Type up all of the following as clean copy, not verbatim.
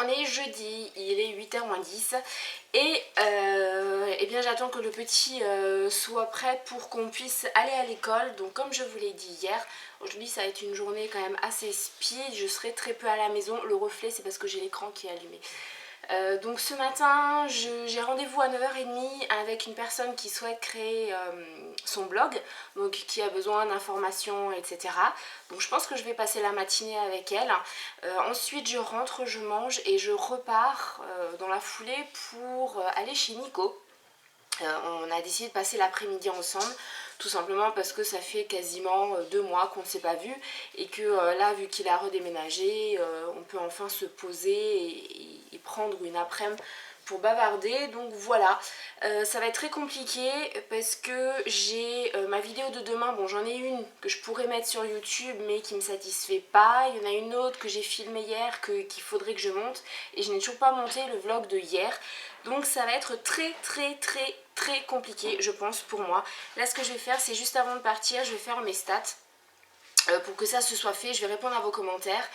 on est jeudi, il est 8h moins 10 et eh bien j'attends que le petit soit prêt pour qu'on puisse aller à l'école. Donc comme je vous l'ai dit hier, aujourd'hui ça va être une journée quand même assez speed, je serai très peu à la maison. Le reflet c'est parce que j'ai l'écran qui est allumé. Donc ce matin j'ai rendez-vous à 9h30 avec une personne qui souhaite créer son blog, donc qui a besoin d'informations, etc. Donc je pense que je vais passer la matinée avec elle. Ensuite je rentre, je mange et je repars dans la foulée pour aller chez Nico. On a décidé de passer l'après-midi ensemble, tout simplement parce que ça fait quasiment 2 mois qu'on ne s'est pas vu et que là, vu qu'il a redéménagé, on peut enfin se poser et prendre une après-midi pour bavarder. Donc voilà, ça va être très compliqué parce que j'ai ma vidéo de demain. Bon, j'en ai une que je pourrais mettre sur YouTube mais qui me satisfait pas. Il y en a une autre que j'ai filmée hier qu'il faudrait que je monte et je n'ai toujours pas monté le vlog de hier. Donc ça va être très compliqué, je pense, pour moi. Là, ce que je vais faire, c'est juste avant de partir, je vais faire mes stats pour que ça se soit fait. Je vais répondre à vos commentaires.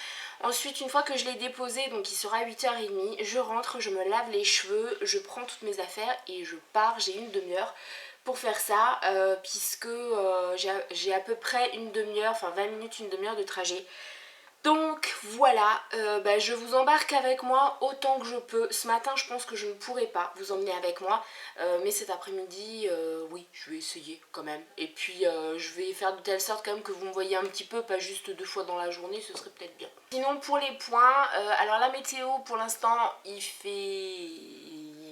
Ensuite, une fois que je l'ai déposé, donc il sera 8h30, je rentre, je me lave les cheveux, je prends toutes mes affaires et je pars. J'ai une demi-heure pour faire ça, puisque j'ai à peu près une demi-heure, enfin 20 minutes, une demi-heure de trajet. Donc voilà, je vous embarque avec moi autant que je peux. Ce matin je pense que je ne pourrai pas vous emmener avec moi, mais cet après-midi oui, je vais essayer quand même. Et puis je vais faire de telle sorte quand même que vous me voyez un petit peu, pas juste 2 fois dans la journée, ce serait peut-être bien. Sinon pour les points, alors la météo pour l'instant il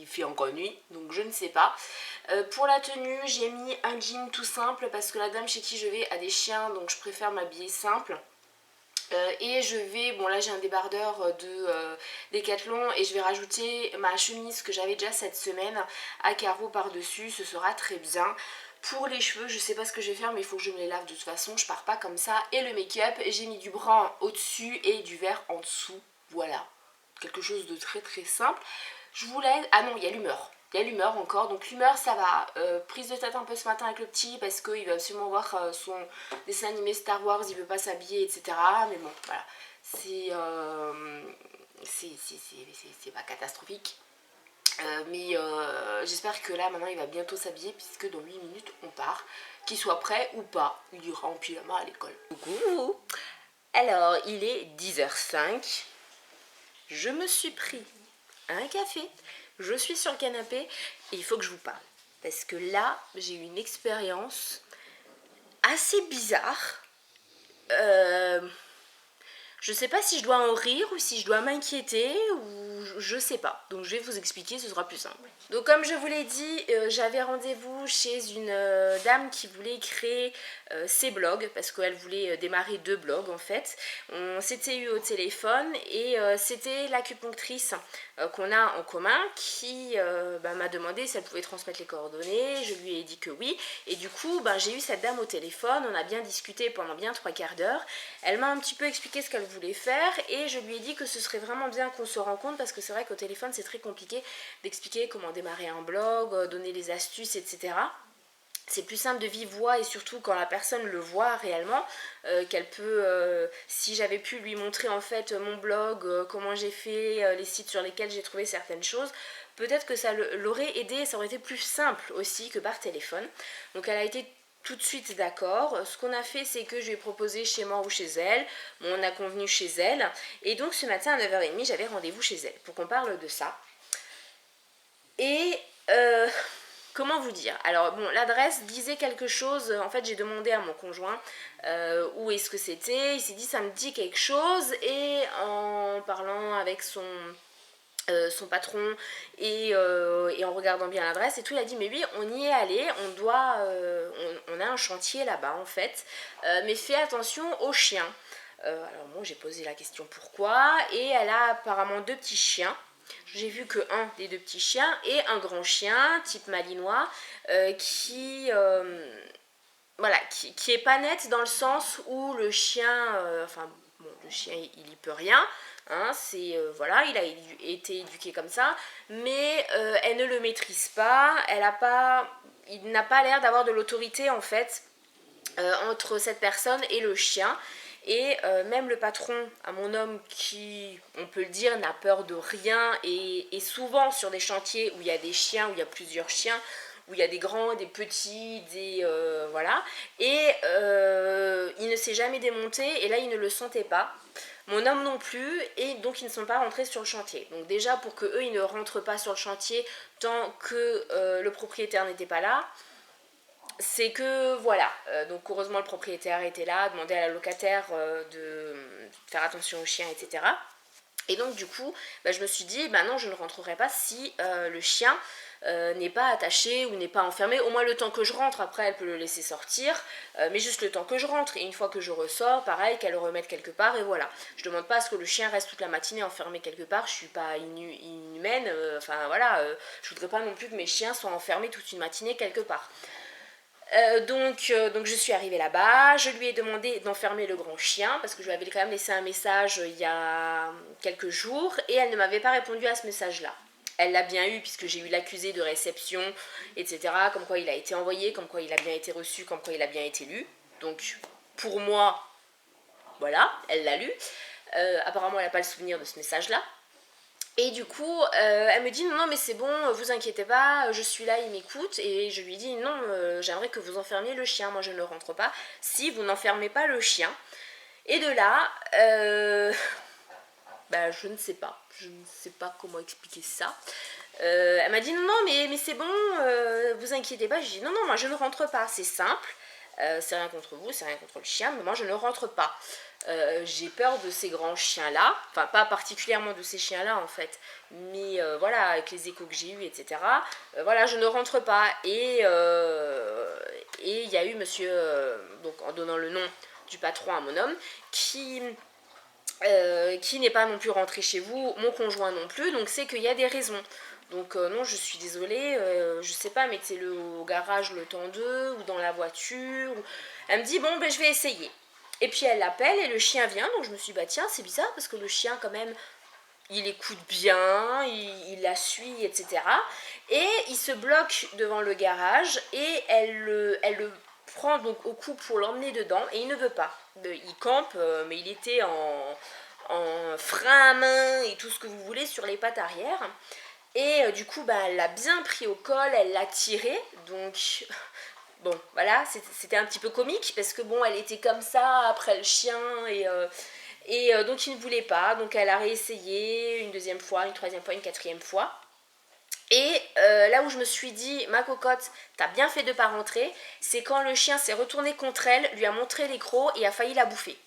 fait encore nuit, donc je ne sais pas. Pour la tenue, j'ai mis un jean tout simple parce que la dame chez qui je vais a des chiens, donc je préfère m'habiller simple. Et je vais, bon là j'ai un débardeur de Decathlon et je vais rajouter ma chemise que j'avais déjà cette semaine à carreaux par dessus, ce sera très bien. Pour les cheveux, je sais pas ce que je vais faire mais il faut que je me les lave de toute façon, je pars pas comme ça. Et le make-up, j'ai mis du brun au dessus et du vert en dessous, voilà, quelque chose de très simple. Je vous laisse, ah non il y a l'humeur. Il y a l'humeur encore, donc l'humeur ça va. Prise de tête un peu ce matin avec le petit parce qu'il va absolument voir son dessin animé Star Wars, il veut pas s'habiller, etc. Mais bon, voilà, c'est pas catastrophique. Mais j'espère que là maintenant il va bientôt s'habiller puisque dans 8 minutes on part. Qu'il soit prêt ou pas, il ira en pyjama à l'école. Coucou. Alors il est 10h05. Je me suis pris un café, je suis sur le canapé et il faut que je vous parle. Parce que là, j'ai eu une expérience assez bizarre. Je sais pas si je dois en rire ou si je dois m'inquiéter ou je sais pas. Donc je vais vous expliquer, ce sera plus simple. Donc comme je vous l'ai dit, j'avais rendez-vous chez une dame qui voulait créer ses blogs parce qu'elle voulait démarrer 2 blogs en fait. On s'était eu au téléphone et c'était l'acupunctrice qu'on a en commun qui m'a demandé si elle pouvait transmettre les coordonnées. Je lui ai dit que oui et du coup j'ai eu cette dame au téléphone, on a bien discuté pendant bien 3/4 d'heure. Elle m'a un petit peu expliqué ce qu'elle voulait faire et je lui ai dit que ce serait vraiment bien qu'on se rencontre parce que c'est vrai qu'au téléphone c'est très compliqué d'expliquer comment démarrer un blog, donner les astuces, etc. C'est plus simple de vive voix et surtout quand la personne le voit réellement, qu'elle peut, si j'avais pu lui montrer en fait mon blog, comment j'ai fait, les sites sur lesquels j'ai trouvé certaines choses, peut-être que ça l'aurait aidé, ça aurait été plus simple aussi que par téléphone. Donc elle a été tout de suite d'accord. Ce qu'on a fait, c'est que je lui ai proposé chez moi ou chez elle. Bon, on a convenu chez elle. Et donc ce matin à 9h30, j'avais rendez-vous chez elle pour qu'on parle de ça. Et comment vous dire? Alors bon, l'adresse disait quelque chose. En fait, j'ai demandé à mon conjoint où est-ce que c'était. Il s'est dit ça me dit quelque chose. Et en parlant avec son patron et en regardant bien l'adresse et tout, il a dit mais oui on y est allé, on a un chantier là-bas en fait, mais fais attention aux chiens. Alors moi j'ai posé la question pourquoi et elle a apparemment 2 petits chiens. J'ai vu que un des 2 petits chiens et un grand chien type malinois voilà, qui est pas net dans le sens où le chien, le chien il y peut rien, hein, voilà, il a été éduqué comme ça, mais elle ne le maîtrise pas, il n'a pas l'air d'avoir de l'autorité en fait entre cette personne et le chien. Et même le patron, à mon homme, qui, on peut le dire, n'a peur de rien, et souvent sur des chantiers où il y a des chiens, où il y a plusieurs chiens, où il y a des grands, des petits, des voilà, et il ne s'est jamais démonté, et là il ne le sentait pas. Mon homme non plus, et donc ils ne sont pas rentrés sur le chantier. Donc déjà pour que eux ils ne rentrent pas sur le chantier tant que le propriétaire n'était pas là, c'est que voilà, donc heureusement le propriétaire était là, demandait à la locataire de faire attention aux chiens, etc. Et donc du coup, bah, je me suis dit, bah non, je ne rentrerai pas si le chien n'est pas attaché ou n'est pas enfermé. Au moins le temps que je rentre, après elle peut le laisser sortir, mais juste le temps que je rentre. Et une fois que je ressors, pareil, qu'elle le remette quelque part, et voilà. Je demande pas à ce que le chien reste toute la matinée enfermé quelque part, je suis pas inhumaine, enfin voilà, je voudrais pas non plus que mes chiens soient enfermés toute une matinée quelque part. Donc je suis arrivée là-bas, je lui ai demandé d'enfermer le grand chien parce que je lui avais quand même laissé un message il y a quelques jours et elle ne m'avait pas répondu à ce message-là. Elle l'a bien eu puisque j'ai eu l'accusé de réception, etc. Comme quoi il a été envoyé, comme quoi il a bien été reçu, comme quoi il a bien été lu. Donc pour moi, voilà, elle l'a lu. Apparemment elle n'a pas le souvenir de ce message-là. Et du coup, elle me dit non, non, mais c'est bon, vous inquiétez pas, je suis là, il m'écoute. Et je lui dis non, j'aimerais que vous enfermiez le chien, moi je ne rentre pas si vous n'enfermez pas le chien. Et de là, bah, je ne sais pas, comment expliquer ça. Elle m'a dit non, non, mais c'est bon, vous inquiétez pas. Je dis non, non, moi je ne rentre pas, c'est simple. C'est rien contre vous, c'est rien contre le chien, mais moi je ne rentre pas. J'ai peur de ces grands chiens-là, enfin pas particulièrement de ces chiens-là en fait, mais voilà, avec les échos que j'ai eus, etc. Voilà, je ne rentre pas. Et il y a eu monsieur, donc en donnant le nom du patron à mon homme, qui n'est pas non plus rentré chez vous, mon conjoint non plus, donc c'est qu'il y a des raisons. Donc non, je suis désolée, je sais pas, mettez-le au garage le temps d'eux, ou dans la voiture. Elle me dit, bon, ben je vais essayer. Et puis elle l'appelle et le chien vient, donc je me suis dit, bah tiens, c'est bizarre, parce que le chien quand même, il écoute bien, il la suit, etc. Et il se bloque devant le garage, et elle le prend donc au cou pour l'emmener dedans, et il ne veut pas. Il campe, mais il était en frein à main et tout ce que vous voulez sur les pattes arrière. Et du coup, bah, elle l'a bien pris au col, elle l'a tiré. Donc, bon, voilà, c'était un petit peu comique parce que bon, elle était comme ça après le chien et donc il ne voulait pas. Donc elle a réessayé une deuxième fois, une troisième fois, une quatrième fois. Et là où je me suis dit, ma cocotte, t'as bien fait de pas rentrer, c'est quand le chien s'est retourné contre elle, lui a montré les crocs et a failli la bouffer.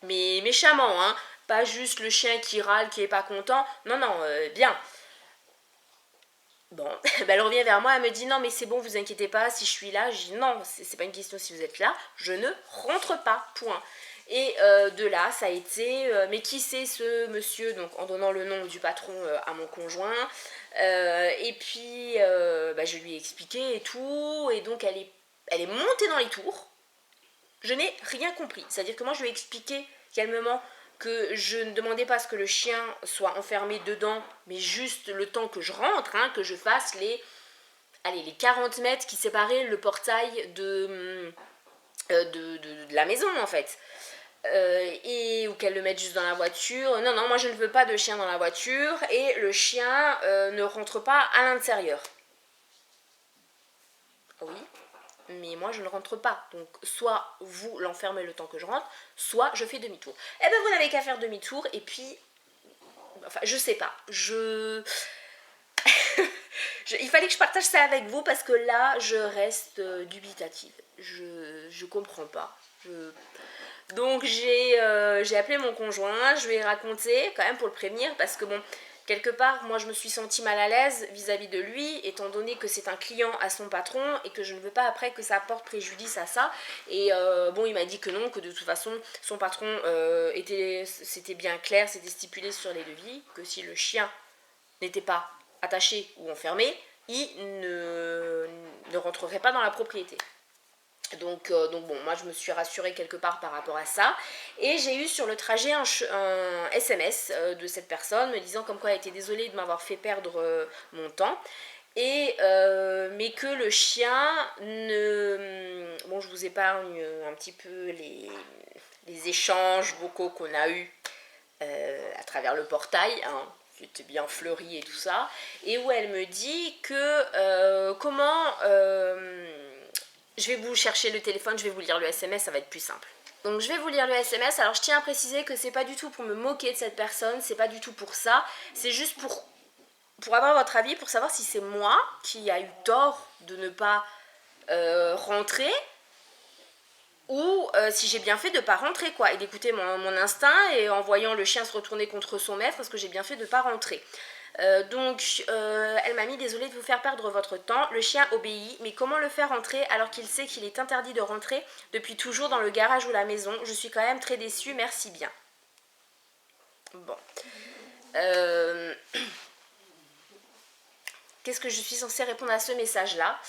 Mais méchamment, hein. Pas juste le chien qui râle, qui est pas content. Non, non, bien. Bon, elle revient vers moi, elle me dit non mais c'est bon, vous inquiétez pas, si je suis là. Je dis non, c'est pas une question si vous êtes là, je ne rentre pas, point. Et de là, ça a été, mais qui c'est ce monsieur, donc en donnant le nom du patron à mon conjoint. Et puis, bah, je lui ai expliqué et tout, et donc elle est montée dans les tours. Je n'ai rien compris, c'est-à-dire que moi je lui ai expliqué calmement que je ne demandais pas à ce que le chien soit enfermé dedans, mais juste le temps que je rentre, hein, que je fasse les 40 mètres qui séparaient le portail de la maison en fait. Ou qu'elle le mette juste dans la voiture. Non, non, moi je ne veux pas de chien dans la voiture et le chien ne rentre pas à l'intérieur. Oui, mais moi je ne rentre pas. Donc soit vous l'enfermez le temps que je rentre, soit je fais demi-tour. Eh ben vous n'avez qu'à faire demi-tour et puis... Enfin, je sais pas. Il fallait que je partage ça avec vous parce que là, je reste dubitative. Je comprends pas. Donc j'ai appelé mon conjoint, je lui ai raconté quand même pour le prévenir parce que bon, quelque part, moi je me suis sentie mal à l'aise vis-à-vis de lui, étant donné que c'est un client à son patron et que je ne veux pas après que ça porte préjudice à ça. Et bon, il m'a dit que non, que de toute façon, son patron c'était bien clair, c'était stipulé sur les devis, que si le chien n'était pas attaché ou enfermé, il ne rentrerait pas dans la propriété. Donc bon, moi je me suis rassurée quelque part par rapport à ça. Et j'ai eu sur le trajet un SMS de cette personne me disant comme quoi elle était désolée de m'avoir fait perdre mon temps. Et mais que le chien ne... Bon, je vous épargne un petit peu les échanges vocaux qu'on a eus à travers le portail, hein, qui était bien fleuri et tout ça, et où elle me dit que comment... je vais vous chercher le téléphone, je vais vous lire le SMS, ça va être plus simple. Donc je vais vous lire le SMS. Alors je tiens à préciser que c'est pas du tout pour me moquer de cette personne, c'est pas du tout pour ça, c'est juste pour avoir votre avis, pour savoir si c'est moi qui a eu tort de ne pas rentrer, ou si j'ai bien fait de ne pas rentrer, quoi, et d'écouter mon instinct, et en voyant le chien se retourner contre son maître, est-ce que j'ai bien fait de ne pas rentrer. Elle m'a mis: désolée de vous faire perdre votre temps, le chien obéit, mais comment le faire rentrer alors qu'il sait qu'il est interdit de rentrer depuis toujours dans le garage ou la maison? Je suis quand même très déçue, merci bien. Bon. Qu'est-ce que je suis censée répondre à ce message-là?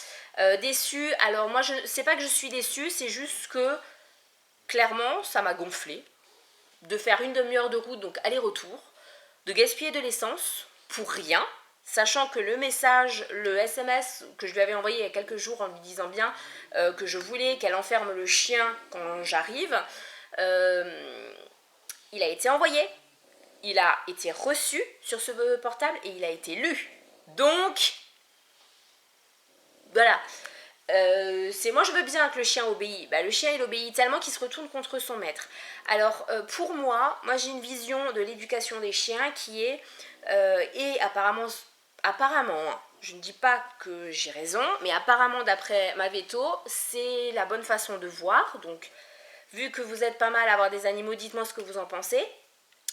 Déçue, alors moi, c'est pas que je suis déçue, c'est juste que, clairement, ça m'a gonflé de faire une demi-heure de route, donc aller-retour, de gaspiller de l'essence pour rien, sachant que le message, le SMS que je lui avais envoyé il y a quelques jours en lui disant bien que je voulais qu'elle enferme le chien quand j'arrive, il a été envoyé, il a été reçu sur ce portable et il a été lu. Donc, voilà. C'est moi je veux bien que le chien obéisse. Bah, le chien il obéit tellement qu'il se retourne contre son maître. Alors pour moi j'ai une vision de l'éducation des chiens qui est et apparemment hein, je ne dis pas que j'ai raison, mais apparemment d'après ma veto c'est la bonne façon de voir. Donc vu que vous êtes pas mal à avoir des animaux, dites-moi ce que vous en pensez.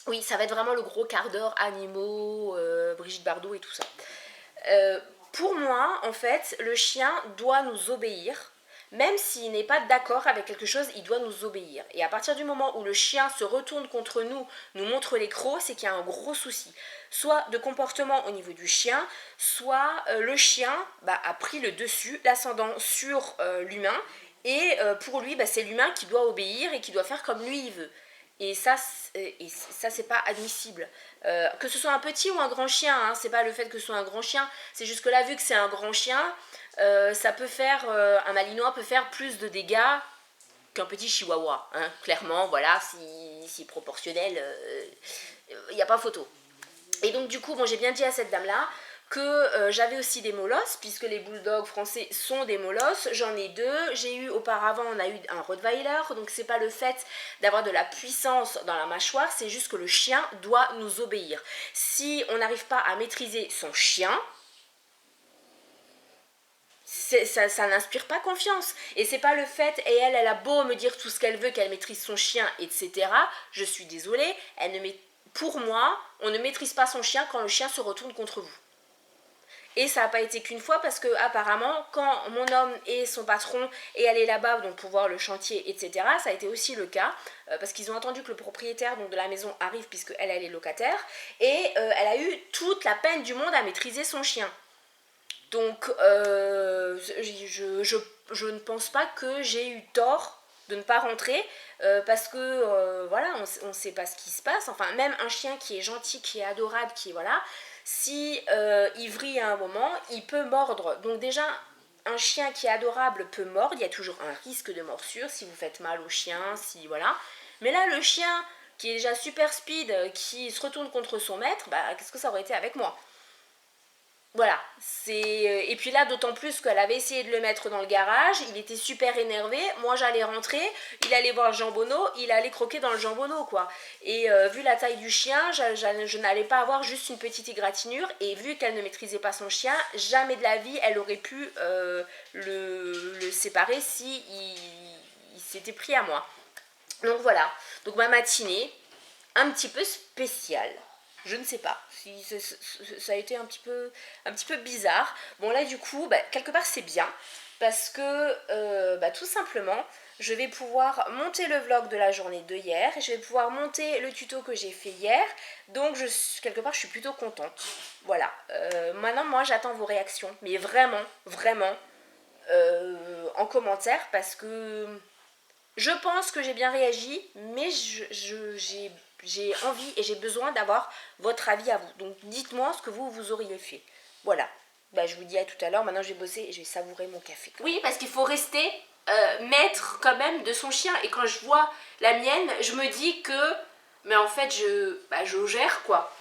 Oui, ça va être vraiment le gros quart d'heure animaux, Brigitte Bardot et tout ça. Pour moi, en fait, le chien doit nous obéir. Même s'il n'est pas d'accord avec quelque chose, il doit nous obéir. Et à partir du moment où le chien se retourne contre nous, nous montre les crocs, c'est qu'il y a un gros souci. Soit de comportement au niveau du chien, soit le chien a pris le dessus, l'ascendant sur l'humain. Et pour lui, c'est l'humain qui doit obéir et qui doit faire comme lui il veut. Et ça c'est pas admissible. Que ce soit un petit ou un grand chien, hein, c'est pas le fait que ce soit un grand chien, c'est juste que là, vu que c'est un grand chien, ça peut faire, un malinois peut faire plus de dégâts qu'un petit chihuahua, hein, clairement, voilà, si proportionnel, il n'y a pas photo. Et donc du coup, bon, j'ai bien dit à cette dame-là que j'avais aussi des molosses, puisque les bulldogs français sont des molosses, j'en ai deux, j'ai eu auparavant, on a eu un rottweiler, donc c'est pas le fait d'avoir de la puissance dans la mâchoire, c'est juste que le chien doit nous obéir. Si on n'arrive pas à maîtriser son chien, ça n'inspire pas confiance. Et c'est pas le fait, et elle a beau me dire tout ce qu'elle veut, qu'elle maîtrise son chien, etc. Je suis désolée, pour moi, on ne maîtrise pas son chien quand le chien se retourne contre vous. Et ça n'a pas été qu'une fois parce que apparemment quand mon homme et son patron est allé là-bas donc pour voir le chantier, etc., ça a été aussi le cas parce qu'ils ont attendu que le propriétaire donc, de la maison arrive puisque elle est locataire et elle a eu toute la peine du monde à maîtriser son chien. Donc je ne pense pas que j'ai eu tort de ne pas rentrer parce que voilà, on ne sait pas ce qui se passe. Enfin, même un chien qui est gentil, qui est adorable, qui est voilà, si il vrille à un moment, il peut mordre. Donc déjà, un chien qui est adorable peut mordre, il y a toujours un risque de morsure si vous faites mal au chien, si voilà. Mais là, le chien qui est déjà super speed, qui se retourne contre son maître, qu'est-ce que ça aurait été avec moi ? Voilà, et puis là d'autant plus qu'elle avait essayé de le mettre dans le garage, il était super énervé, moi j'allais rentrer, il allait voir le jambonneau, il allait croquer dans le jambonneau quoi. Et vu la taille du chien, je n'allais pas avoir juste une petite égratignure et vu qu'elle ne maîtrisait pas son chien, jamais de la vie elle aurait pu le séparer si il s'était pris à moi. Donc voilà, donc ma matinée, un petit peu spéciale. Je ne sais pas, ça a été un petit peu bizarre. Bon là du coup, quelque part c'est bien, parce que tout simplement, je vais pouvoir monter le vlog de la journée de hier, je vais pouvoir monter le tuto que j'ai fait hier, donc quelque part je suis plutôt contente. Voilà, maintenant moi j'attends vos réactions, mais vraiment, vraiment, en commentaire, parce que je pense que j'ai bien réagi, mais j'ai envie et j'ai besoin d'avoir votre avis à vous. Donc dites-moi ce que vous auriez fait. Voilà. bah, je vous dis à tout à l'heure. Maintenant je vais bosser et je vais savourer mon café. Oui, parce qu'il faut rester maître quand même de son chien. Et quand je vois la mienne, je me dis que, mais en fait, je gère quoi.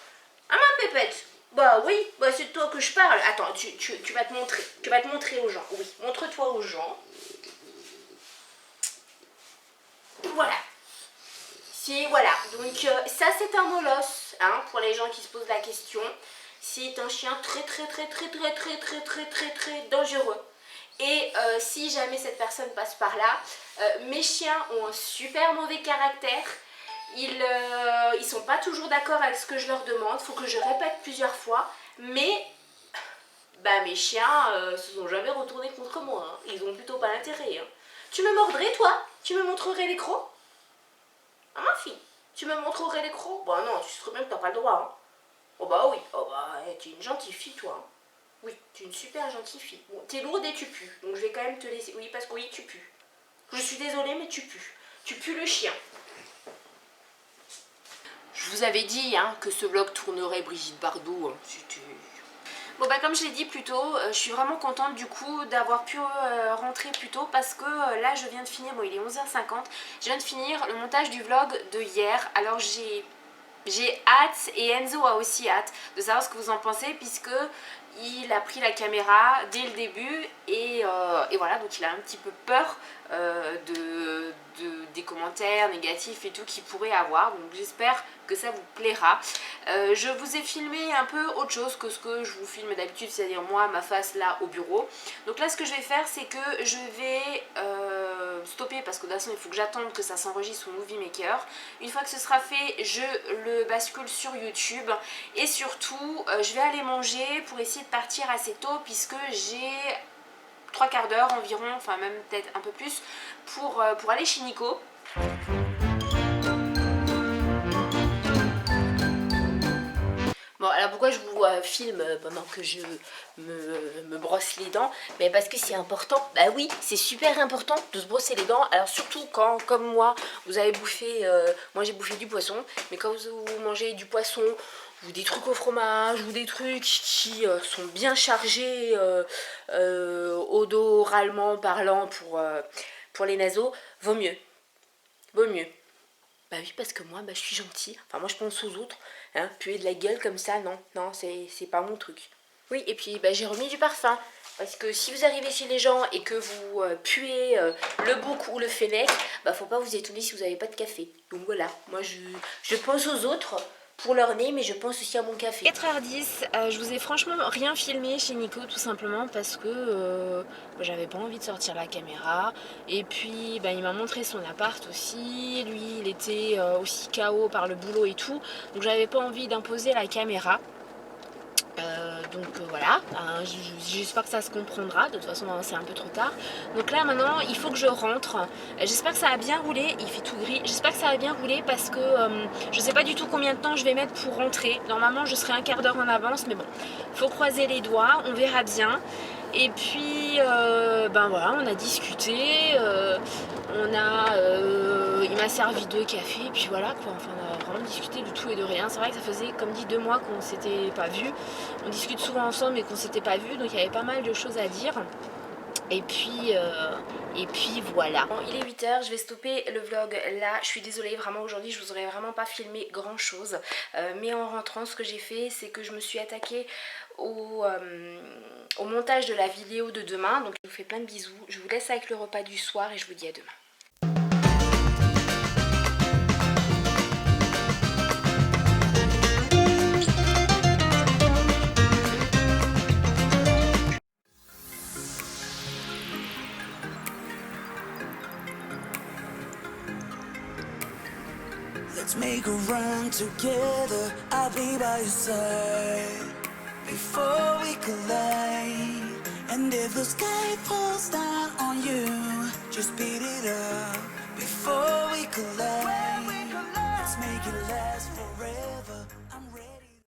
Ah ma pépette, bah oui, bah c'est de toi que je parle. Attends, tu vas te montrer. Tu vas te montrer aux gens. Oui, montre-toi aux gens. Voilà. Voilà. Donc ça c'est un molosse, hein, pour les gens qui se posent la question. C'est un chien très dangereux. Et si jamais cette personne passe par là, mes chiens ont un super mauvais caractère. Ils sont pas toujours d'accord avec ce que je leur demande. Faut que je répète plusieurs fois. Mais bah, mes chiens se sont jamais retournés contre moi. Hein. Ils ont plutôt pas l'intérêt. Hein. Tu me mordrais toi? Tu me montrerais les crocs? Ah ma fille, tu me montrerais les crocs? Bah non, tu sais bien que t'as pas le droit. Hein. Oh bah oui, oh bah t'es une gentille fille toi. Hein. Oui, tu es une super gentille fille. Bon, t'es lourde et tu pues, donc je vais quand même te laisser. Oui, parce que oui, tu pues. Je suis désolée, mais tu pues. Tu pues le chien. Je vous avais dit hein, que ce vlog tournerait Brigitte Bardot. Hein. Bon bah comme je l'ai dit plus tôt, je suis vraiment contente du coup d'avoir pu rentrer plus tôt parce que là je viens de finir, bon il est 11h50, je viens de finir le montage du vlog de hier. Alors j'ai hâte et Enzo a aussi hâte de savoir ce que vous en pensez puisque il a pris la caméra dès le début et voilà, donc il a un petit peu peur des commentaires négatifs et tout qu'il pourrait avoir, donc j'espère que ça vous plaira. Je vous ai filmé un peu autre chose que ce que je vous filme d'habitude, c'est-à-dire moi, ma face là au bureau. Donc là ce que je vais faire c'est que je vais stopper parce que de toute façon il faut que j'attende que ça s'enregistre au Movie Maker. Une fois que ce sera fait, je le bascule sur YouTube et surtout je vais aller manger pour essayer de partir assez tôt puisque j'ai 3/4 d'heure environ, enfin même peut-être un peu plus pour aller chez Nico. Bon, alors pourquoi je vous filme pendant que je me brosse les dents? Mais parce que c'est important. Bah oui, c'est super important de se brosser les dents. Alors surtout quand, comme moi, vous avez bouffé, moi j'ai bouffé du poisson, mais quand vous mangez du poisson ou des trucs au fromage ou des trucs qui sont bien chargés odoralement parlant pour les naseaux, vaut mieux. Vaut mieux. Bah oui, parce que moi, bah, je suis gentille. Enfin, moi, je pense aux autres. Hein, puer de la gueule comme ça, non. Non, c'est pas mon truc. Oui, et puis, bah, j'ai remis du parfum. Parce que si vous arrivez chez les gens et que vous puez le bouc ou le fennec, bah, faut pas vous étonner si vous n'avez pas de café. Donc voilà, moi, je pense aux autres pour leur nez, mais je pense aussi à mon café. 4h10, je vous ai franchement rien filmé chez Nico, tout simplement parce que j'avais pas envie de sortir la caméra. Et puis bah, il m'a montré son appart aussi, lui il était aussi KO par le boulot et tout, donc j'avais pas envie d'imposer la caméra. Voilà, j'espère que ça se comprendra, de toute façon c'est un peu trop tard. Donc là maintenant il faut que je rentre, j'espère que ça a bien roulé, il fait tout gris, j'espère que ça a bien roulé parce que je sais pas du tout combien de temps je vais mettre pour rentrer. Normalement je serai 1/4 d'heure en avance, mais bon, faut croiser les doigts, on verra bien. Et puis ben voilà, on a discuté, il m'a servi 2 cafés, et puis voilà quoi, enfin on a vraiment discuté de tout et de rien. C'est vrai que ça faisait comme dit 2 mois qu'on s'était pas vu. On discute souvent ensemble mais qu'on s'était pas vu, donc il y avait pas mal de choses à dire. Et puis voilà. Bon, il est 8h, je vais stopper le vlog là. Je suis désolée, vraiment aujourd'hui je vous aurais vraiment pas filmé grand chose. Mais en rentrant, ce que j'ai fait, c'est que je me suis attaquée au montage de la vidéo de demain. Donc je vous fais plein de bisous. Je vous laisse avec le repas du soir et je vous dis à demain. Let's make a run together, I'll be by your side before we collide. And if the sky falls down on you, just beat it up before we collide. Let's make it last forever.